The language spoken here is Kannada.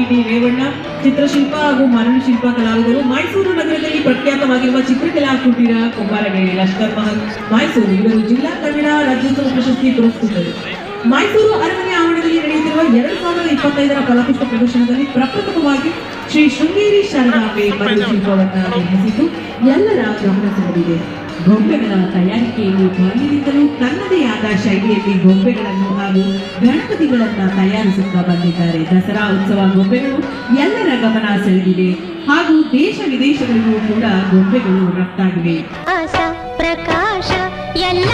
ಟಿ ರೇವಣ್ಣ, ಚಿತ್ರಶಿಲ್ಪ ಹಾಗೂ ಮರಣಶಿಲ್ಪ ಕಲಾವಿದರು. ಮೈಸೂರು ನಗರದಲ್ಲಿ ಪ್ರಖ್ಯಾತವಾಗಿರುವ ಚಿತ್ರಕಲಾ ಕುಟೀರ ಕುಂಬಾರಗೇಣಿ ಲಷ್ಕರ್ ಮೈಸೂರು ಇವರು ಜಿಲ್ಲಾ ಕನ್ನಡ ರಾಜ್ಯೋತ್ಸವ ಪ್ರಶಸ್ತಿ ಪುರಸ್ಕೃತರು. ಮೈಸೂರು ಅರಮನೆ ಆವರಣದಲ್ಲಿ ನಡೆಯುತ್ತಿರುವ 2025ರ ಫಲಪುಷ್ಪ ಪ್ರದರ್ಶನದಲ್ಲಿ ಪ್ರಪ್ರಥಮವಾಗಿ ಶ್ರೀ ಶೃಂಗೇರಿ ಶಾರದಾಂಬೆ ಮರಳುಶಿಲ್ಪವನ್ನು ನಿರ್ಮಿಸಿದ್ದು ಎಲ್ಲರ ಗಮನ ಸೆಳೆದಿದೆ. ಗೊಂಬೆಗಳ ತಯಾರಿಕೆಯನ್ನು ಬಾಲ್ಯದಿಂದಲೂ ತನ್ನದೇ ಆದ ಶೈಲಿಯಲ್ಲಿ ಗೊಂಬೆಗಳನ್ನು ಹಾಗೂ ಗಣಪತಿಗಳನ್ನ ತಯಾರಿಸುತ್ತಾ ಬಂದಿದ್ದಾರೆ. ದಸರಾ ಉತ್ಸವ ಗೊಂಬೆಗಳು ಎಲ್ಲರ ಗಮನ ಸೆಳೆದಿದೆ ಹಾಗೂ ದೇಶ ವಿದೇಶಗಳಿಗೂ ಕೂಡ ಗೊಂಬೆಗಳು ರಫ್ತಾಗಿವೆ. ಪ್ರಕಾಶ ಎಲ್ಲ